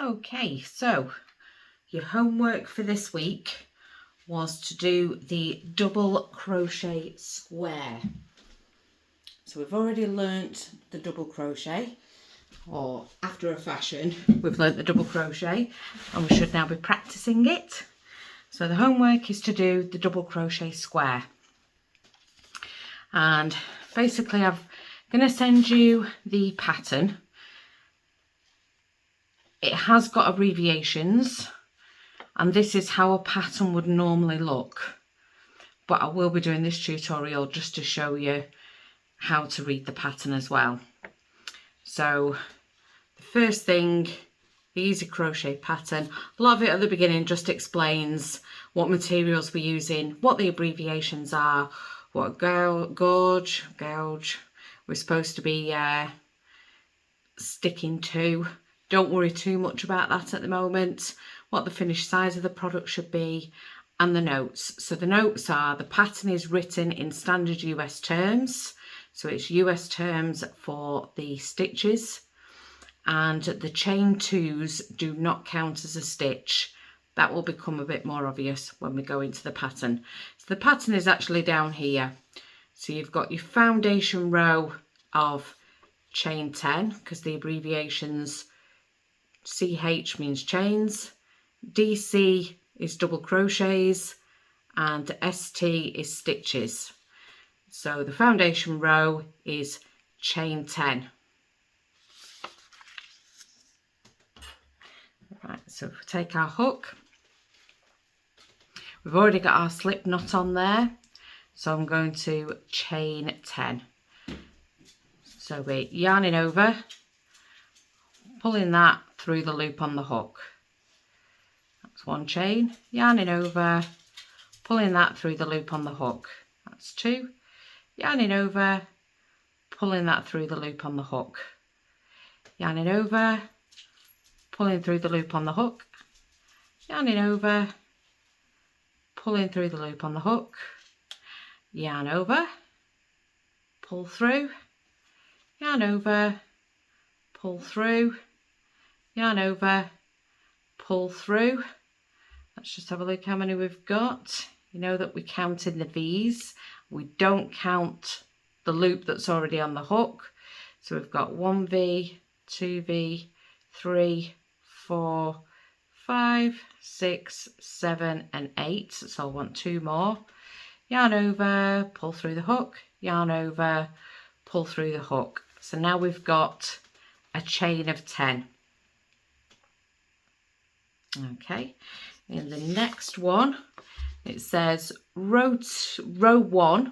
Okay, so your homework for this week was to do the double crochet square. So we've already learnt the double crochet, or after a fashion we've learnt the double crochet, and we should now be practicing it. So the homework is to do the double crochet square, and basically I'm going to send you the pattern. It has got abbreviations, and this is how a pattern would normally look, but I will be doing this tutorial just to show you how to read the pattern as well. So the first thing, the easy crochet pattern, a lot of it at the beginning just explains what materials we're using, what the abbreviations are, what gauge we're supposed to be sticking to. Don't worry too much about that at the moment. What the finished size of the product should be, and the notes. So the notes are, the pattern is written in standard US terms, so it's US terms for the stitches, and the chain twos do not count as a stitch. That will become a bit more obvious when we go into the pattern. So the pattern is actually down here. So you've got your foundation row of chain 10, because the abbreviations CH means chains, DC is double crochets, and ST is stitches. So the foundation row is chain 10. Right, so if we take our hook, we've already got our slip knot on there, so I'm going to chain 10. So we're yarning over, pulling that through the loop on the hook. That's one chain, yarning over, pulling that through the loop on the hook. That's two, yarning over, pulling that through the loop on the hook. Yarning over, pulling through the loop on the hook. Yarning over, pulling through the loop on the hook. Yarn over, pull through, yarn over, pull through, yarn over, pull through. Let's just have a look how many we've got. You know that we count in the V's. We don't count the loop that's already on the hook. So we've got 1V, 2V, 3, 4, 5, 6, 7 and 8. So I want two more. Yarn over, pull through the hook, yarn over, pull through the hook. So now we've got a chain of 10. Okay, in the next one it says row 1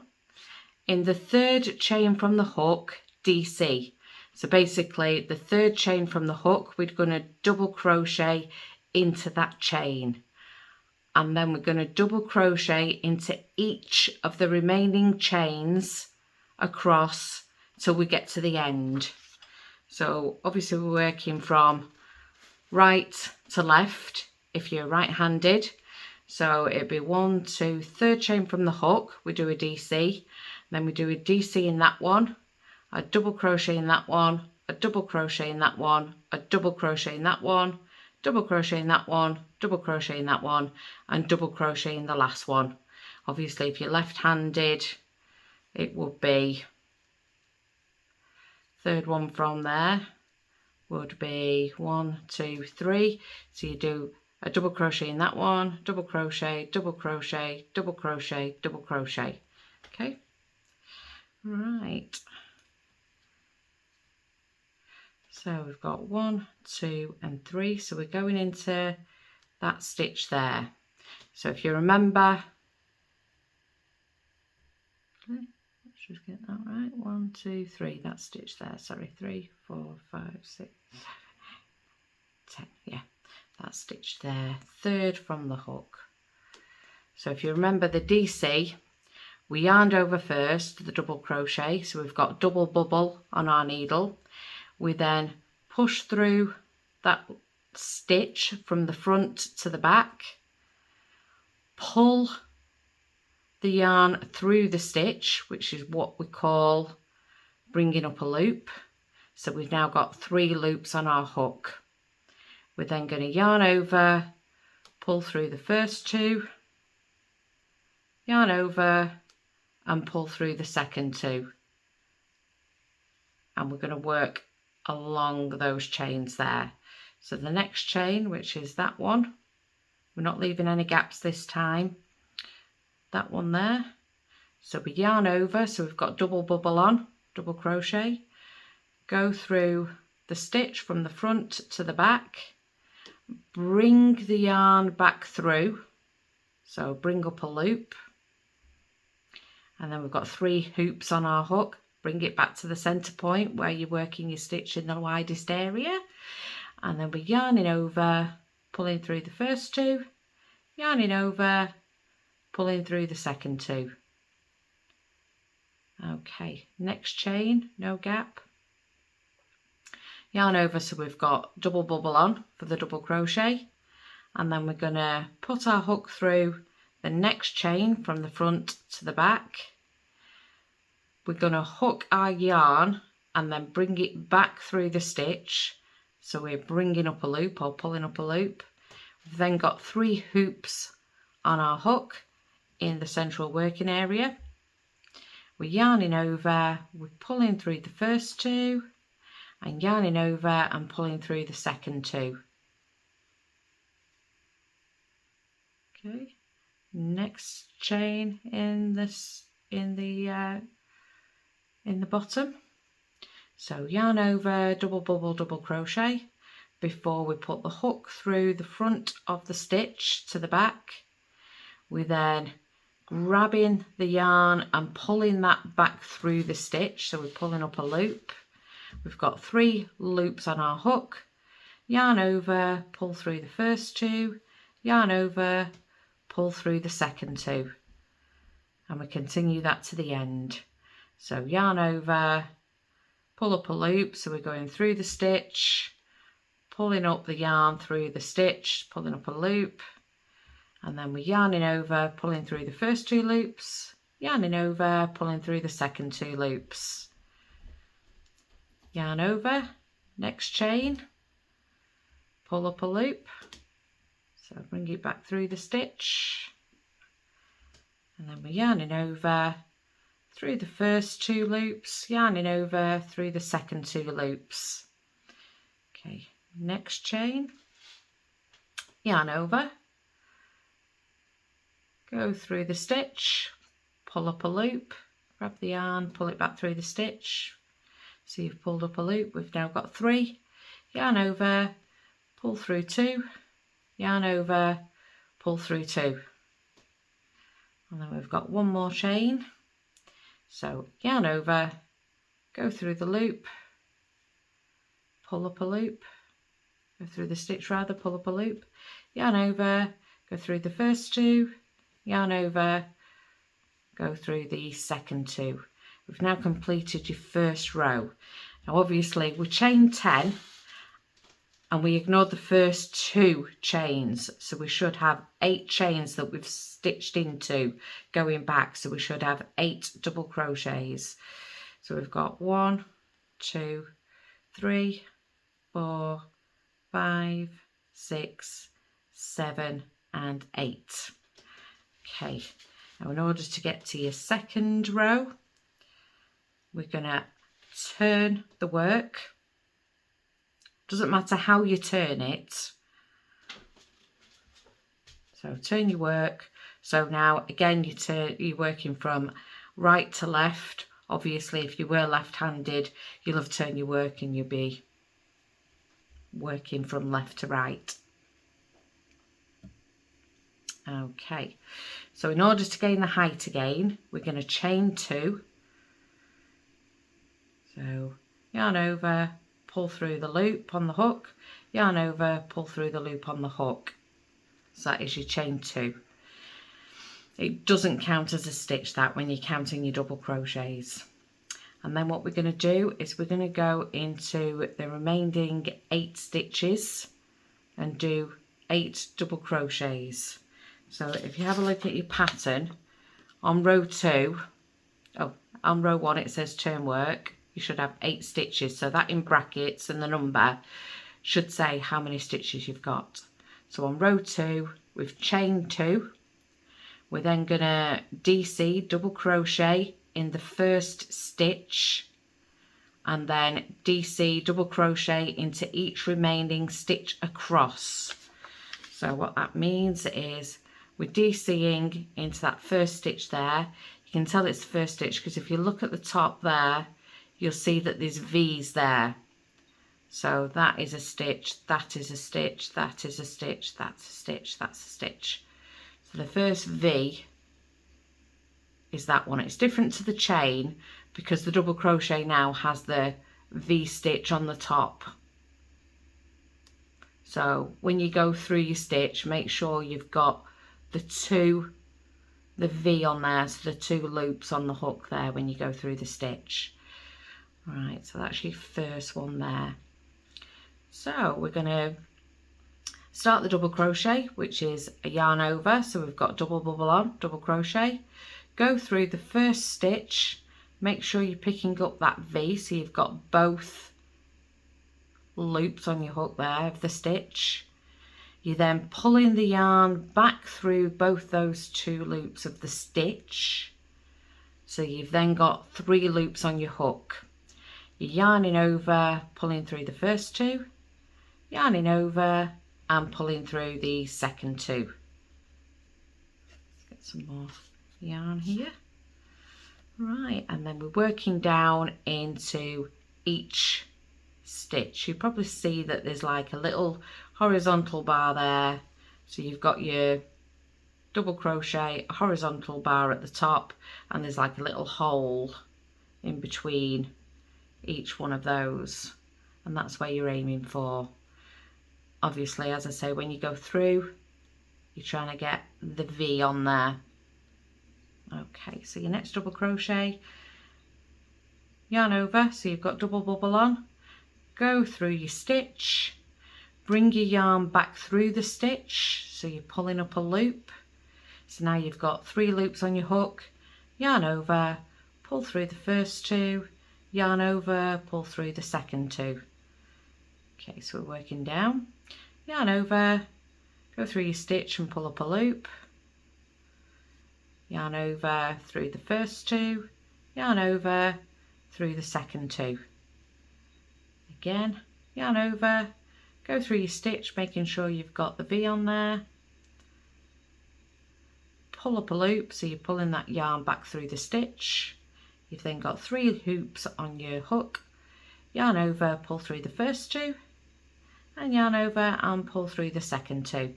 in the third chain from the hook, DC. So basically the third chain from the hook, we're going to double crochet into that chain, and then we're going to double crochet into each of the remaining chains across till we get to the end. So obviously we're working from right to left if you're right-handed. So it'd be 1, 2, third chain from the hook, we do a DC, then we do a DC in that one, a double crochet in that one, a double crochet in that one, a double crochet in that one, double crochet in that one, double crochet in that one, and double crochet in the last one. Obviously if you're left-handed it would be, third one from there would be 1, 2, 3. So you do a double crochet in that one, double crochet, double crochet, double crochet, double crochet. Okay, right. So we've got 1, 2 and 3. So we're going into that stitch there. So if you remember, let's just get that right. 1, 2, 3, that stitch there. Sorry, 3, 4, 5, 6, 7, 8, 10. Yeah, that stitch there. Third from the hook. So if you remember the DC, we yarned over first the double crochet. So we've got double bubble on our needle. We then push through that stitch from the front to the back, pull the yarn through the stitch, which is what we call bringing up a loop. So we've now got 3 loops on our hook. We're then going to yarn over, pull through the first 2, yarn over and pull through the second 2, and we're going to work along those chains there. So the next chain, which is that one, we're not leaving any gaps this time, that one there. So we yarn over, so we've got double bubble on, double crochet, go through the stitch from the front to the back, bring the yarn back through, so bring up a loop, and then we've got 3 hoops on our hook. Bring it back to the center point where you're working your stitch in the widest area, and then we're yarning over, pulling through the first 2, yarning over, pulling through the second 2. Okay, next chain, no gap, yarn over, so we've got double bubble on for the double crochet, and then we're going to put our hook through the next chain from the front to the back. We're going to hook our yarn and then bring it back through the stitch, so we're bringing up a loop or pulling up a loop. We've then got 3 hoops on our hook in the central working area. We're yarning over, we're pulling through the first 2 and yarning over and pulling through the second 2. Okay, next chain in the bottom. So yarn over, double bubble, double crochet before we put the hook through the front of the stitch to the back. We then grabbing the yarn and pulling that back through the stitch, so we're pulling up a loop. We've got 3 loops on our hook, yarn over, pull through the first 2, yarn over, pull through the second 2, and we continue that to the end. So yarn over, pull up a loop, so we're going through the stitch, pulling up the yarn through the stitch, pulling up a loop, and then we're yarning over, pulling through the first 2 loops, yarning over, pulling through the second 2 loops. Yarn over, next chain, pull up a loop, so bring it back through the stitch, and then we're yarning over through the first 2 loops, yarning over through the second 2 loops. Okay, next chain, yarn over, go through the stitch, pull up a loop, grab the yarn, pull it back through the stitch. So you've pulled up a loop. We've now got 3, yarn over, pull through 2, yarn over, pull through 2, and then we've got 1 more chain. So yarn over, go through the loop, pull up a loop, go through the stitch rather, pull up a loop, yarn over, go through the first 2, yarn over, go through the second 2. We've now completed your first row. Now obviously we chained 10 and we ignored the first 2 chains, so we should have 8 chains that we've stitched into going back, so we should have 8 double crochets. So we've got 1, 2, 3, 4, 5, 6, 7 and 8. Okay, now in order to get to your second row, we're going to turn the work. Doesn't matter how you turn it. So turn your work. So now again you're working from right to left. Obviously if you were left-handed, you'll have turned your work and you'll be working from left to right. Okay, so in order to gain the height again, we're going to chain 2. So yarn over, pull through the loop on the hook, yarn over, pull through the loop on the hook. So that is your chain 2. It doesn't count as a stitch that when you're counting your double crochets. And then what we're going to do is we're going to go into the remaining 8 stitches and do 8 double crochets. So if you have a look at your pattern, on row 1 it says turn work. You should have 8 stitches, so that in brackets and the number should say how many stitches you've got. So on row 2 we've chained 2. We're then going to DC, double crochet in the first stitch, and then DC, double crochet into each remaining stitch across. So what that means is we're DCing into that first stitch there. You can tell it's the first stitch because if you look at the top there, you'll see that there's V's there. So that is a stitch, that is a stitch, that is a stitch, that's a stitch, that's a stitch. So the first V is that one. It's different to the chain because the double crochet now has the V stitch on the top. So when you go through your stitch, make sure you've got the V on there, so the 2 loops on the hook there when you go through the stitch. Right, so that's your first one there. So we're going to start the double crochet, which is a yarn over. So we've got double bubble on, double crochet, go through the first stitch, make sure you're picking up that V so you've got both loops on your hook there of the stitch. You're then pulling the yarn back through both those 2 loops of the stitch. So you've then got 3 loops on your hook. You're yarning over, pulling through the first 2, yarning over and pulling through the second 2. Let's get some more yarn here. Right, and then we're working down into each stitch. You probably see that there's like a little horizontal bar there. So you've got your double crochet, a horizontal bar at the top, and there's like a little hole in between each one of those, and that's where you're aiming for. Obviously, as I say, when you go through, you're trying to get the V on there. Okay, so your next double crochet, yarn over, so you've got double bubble on, go through your stitch, bring your yarn back through the stitch, so you're pulling up a loop. So now you've got 3 loops on your hook, yarn over, pull through the first 2, yarn over, pull through the second 2. Okay, so we're working down, yarn over, go through your stitch and pull up a loop, yarn over through the first 2, yarn over through the second 2. Again, yarn over, go through your stitch, making sure you've got the V on there, pull up a loop, so you're pulling that yarn back through the stitch. You've then got 3 hoops on your hook, yarn over, pull through the first 2, and yarn over and pull through the second 2.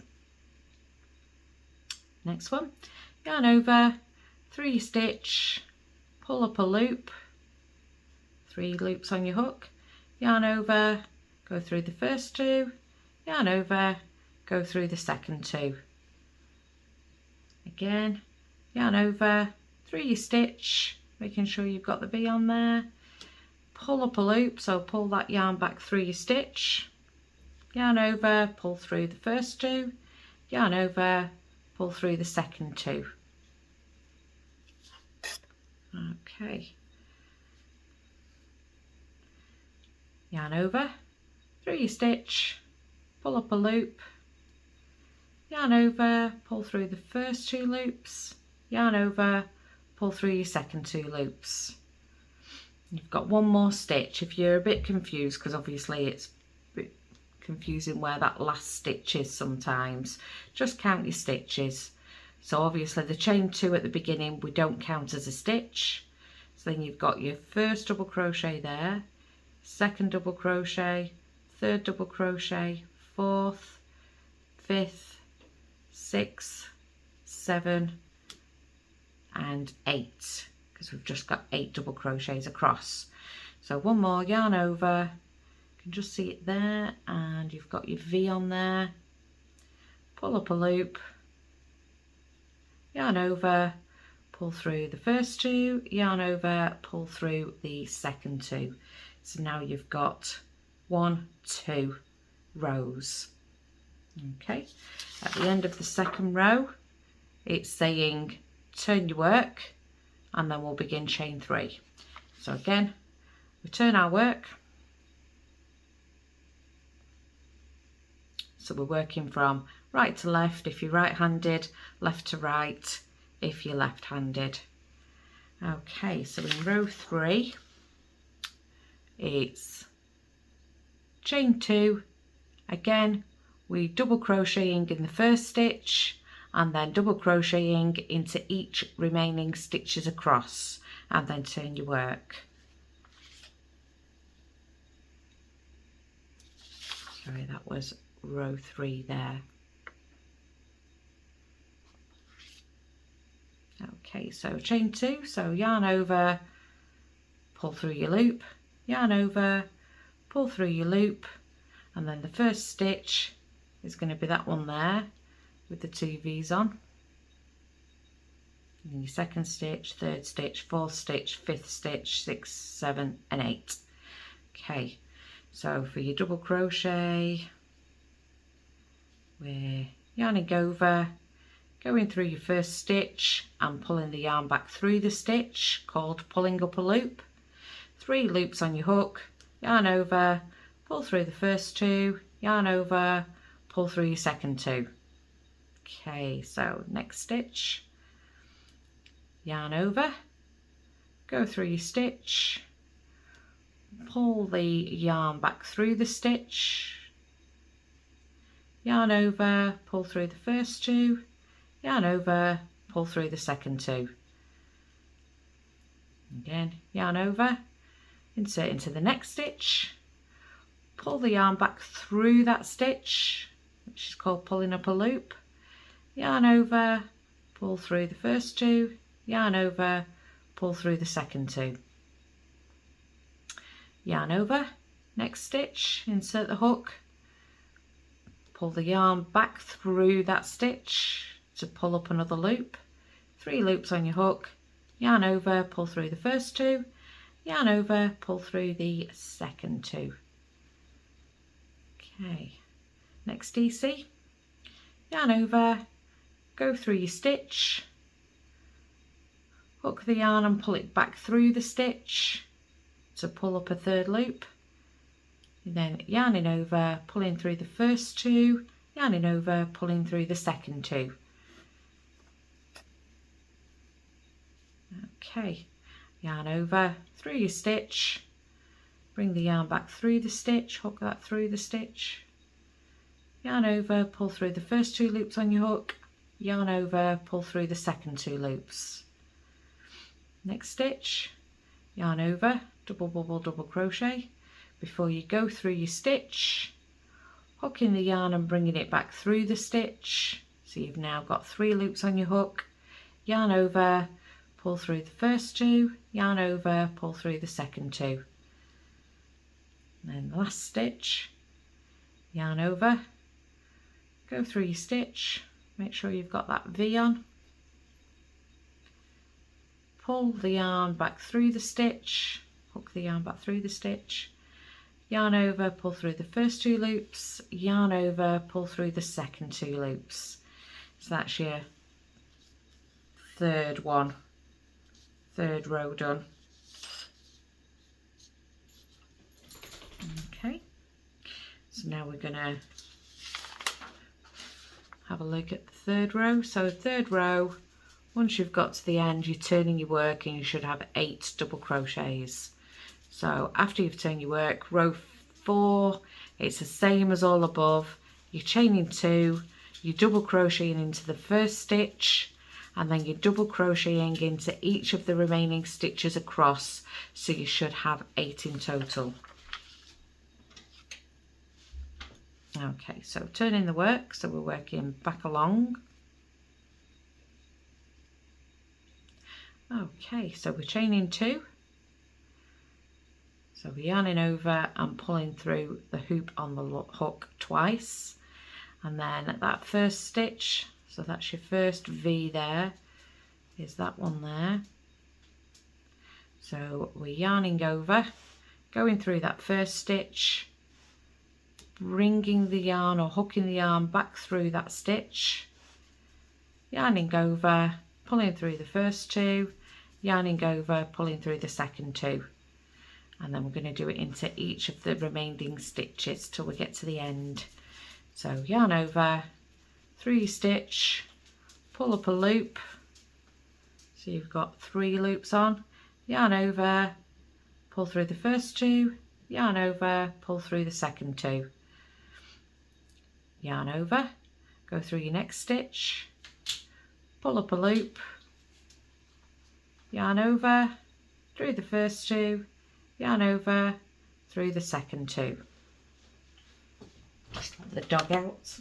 Next one, yarn over, through your stitch, pull up a loop, 3 loops on your hook, yarn over, go through the first 2, yarn over, go through the second 2. Again, yarn over, through your stitch, making sure you've got the V on there, pull up a loop, so pull that yarn back through your stitch, yarn over, pull through the first 2, yarn over, pull through the second 2. Okay, yarn over, through your stitch, pull up a loop, yarn over, pull through the first 2 loops, yarn over, pull through your second 2 loops. You've got 1 more stitch. If you're a bit confused, because obviously it's a bit confusing where that last stitch is sometimes, just count your stitches. So obviously the chain 2 at the beginning we don't count as a stitch. So then you've got your first double crochet there, second double crochet, third double crochet, fourth, fifth, 6, 7 and 8, because we've just got 8 double crochets across. So 1 more, yarn over, you can just see it there, and you've got your V on there, pull up a loop, yarn over, pull through the first 2, yarn over, pull through the second 2. So now you've got 1, 2 rows. Okay, at the end of the second row it's saying turn your work, and then we'll begin chain 3. So again, we turn our work, So we're working from right to left if you're right-handed, left to right if you're left-handed. Okay, so in row 3 it's chain 2. Again, we double crocheting in the first stitch and then double crocheting into each remaining stitches across, and then turn your work. Sorry, that was row 3 there. Okay, so chain 2, so yarn over, pull through your loop, yarn over, pull through your loop, and then the first stitch is going to be that one there with the 2 V's on. And your second stitch, third stitch, fourth stitch, fifth stitch, 6, 7 and 8. Okay, so for your double crochet, we're yarning over, going through your first stitch and pulling the yarn back through the stitch, called pulling up a loop. 3 loops on your hook, yarn over, pull through the first 2, yarn over, pull through your second 2. Okay, so next stitch, yarn over, go through your stitch, pull the yarn back through the stitch, yarn over, pull through the first 2, yarn over, pull through the second 2. Again, yarn over, insert into the next stitch, pull the yarn back through that stitch, which is called pulling up a loop, yarn over, pull through the first 2, yarn over, pull through the second 2. Yarn over, next stitch, insert the hook, pull the yarn back through that stitch to pull up another loop, 3 loops on your hook, yarn over, pull through the first 2, yarn over, pull through the second 2. Okay, next DC, yarn over, go through your stitch, hook the yarn and pull it back through the stitch to pull up a third loop, and then yarning over, pulling through the first 2, yarning over, pulling through the second 2. Okay, yarn over, through your stitch, bring the yarn back through the stitch, hook that through the stitch, yarn over, pull through the first 2 loops on your hook, yarn over, pull through the second 2 loops. Next stitch, yarn over, double bubble, double crochet. Before you go through your stitch, hooking the yarn and bringing it back through the stitch. So you've now got 3 loops on your hook, yarn over, pull through the first 2, yarn over, pull through the second 2. And then the last stitch, yarn over, go through your stitch, make sure you've got that V on, pull the yarn back through the stitch, hook the yarn back through the stitch, yarn over, pull through the first 2 loops, yarn over, pull through the second 2 loops. So that's your third row done. Okay, so now we're going to have a look at the third row. So third row, once you've got to the end, you're turning your work and you should have 8 double crochets. So after you've turned your work, row 4, it's the same as all above. You're chaining 2, you're double crocheting into the first stitch, and then you're double crocheting into each of the remaining stitches across, so you should have 8 in total. Okay, so turning the work, so we're working back along. Okay, so we're chaining 2. So we're yarning over and pulling through the hoop on the hook twice, and then at that first stitch, so that's your first V there, is that one there. So we're yarning over, going through that first stitch, bringing the yarn or hooking the yarn back through that stitch, yarning over, pulling through the first 2, yarning over, pulling through the second 2. And then we're going to do it into each of the remaining stitches till we get to the end. So yarn over, through your stitch, pull up a loop, so you've got 3 loops on, yarn over, pull through the first 2, yarn over, pull through the second 2, yarn over, go through your next stitch, pull up a loop, yarn over, through the first 2, yarn over, through the second 2. Just let the dog out.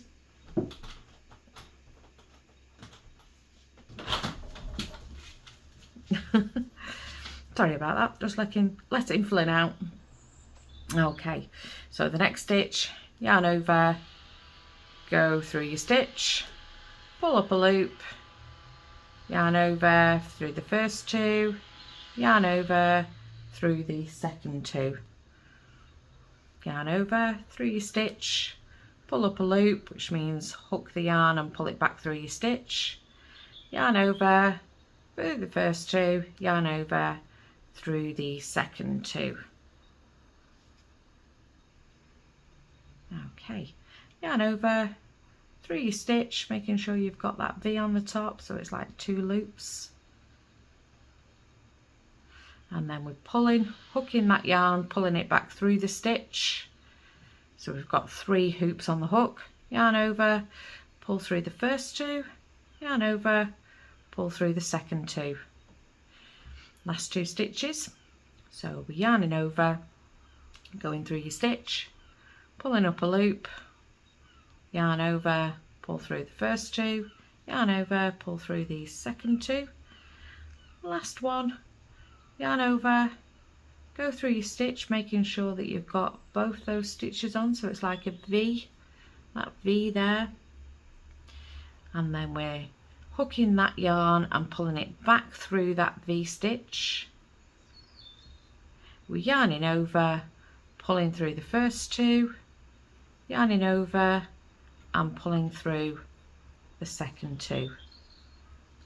Sorry about that, just let him fling out. Okay, so the next stitch, yarn over, go through your stitch, pull up a loop, yarn over through the first 2, yarn over through the second 2, yarn over through your stitch, pull up a loop, which means hook the yarn and pull it back through your stitch, yarn over through the first 2, yarn over through the second 2. Okay, yarn over through your stitch, making sure you've got that V on the top, so it's like 2 loops. And then we're hooking that yarn, pulling it back through the stitch. So we've got 3 hoops on the hook, yarn over, pull through the first 2, yarn over, pull through the second 2. Last 2 stitches, so we're yarning over, going through your stitch, pulling up a loop, yarn over, pull through the first 2, yarn over, pull through the second 2. Last one, yarn over, go through your stitch, making sure that you've got both those stitches on, so it's like a V, that V there. And then we're hooking that yarn and pulling it back through that V stitch. We're yarning over, pulling through the first 2, yarning over and pulling through the second 2.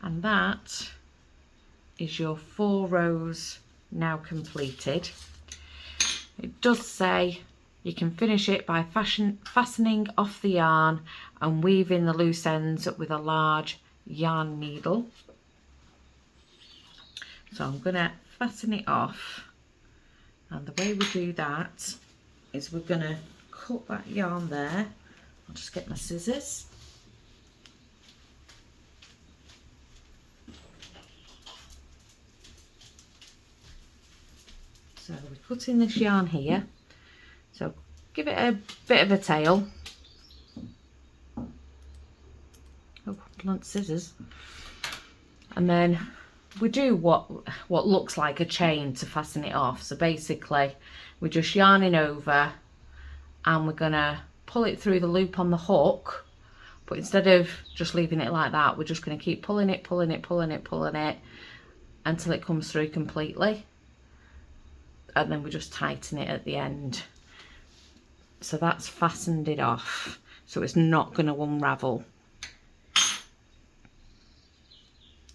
And that is your 4 rows now completed. It does say you can finish it by fastening off the yarn and weaving the loose ends with a large yarn needle. So I'm going to fasten it off, and the way we do that is we're going to cut that yarn there. I'll just get my scissors. So we're cutting this yarn here, so give it a bit of a tail. Oh, blunt scissors. And then we do what looks like a chain to fasten it off. So basically we're just yarning over and we're gonna pull it through the loop on the hook, but instead of just leaving it like that, we're just going to keep pulling it until it comes through completely, and then we just tighten it at the end. So that's fastened it off, so it's not going to unravel.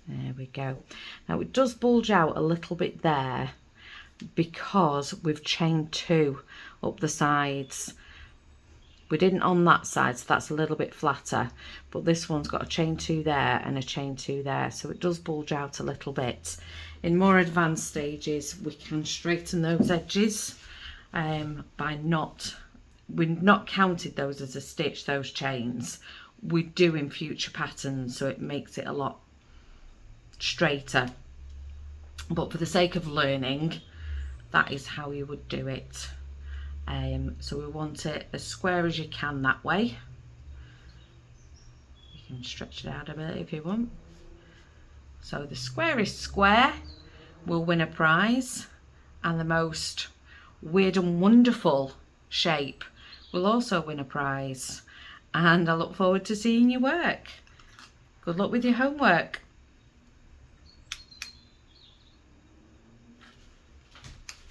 There we go. Now it does bulge out a little bit there because we've chained 2 up the sides. We didn't on that side, so that's a little bit flatter, but this one's got a chain 2 there and a chain 2 there, so it does bulge out a little bit. In more advanced stages we can straighten those edges by we've not counted those as a stitch, those chains. We do in future patterns, so it makes it a lot straighter, but for the sake of learning, that is how you would do it. So we want it as square as you can that way. You can stretch it out a bit if you want. So the squarest square will win a prize, and the most weird and wonderful shape will also win a prize. And I look forward to seeing your work. Good luck with your homework.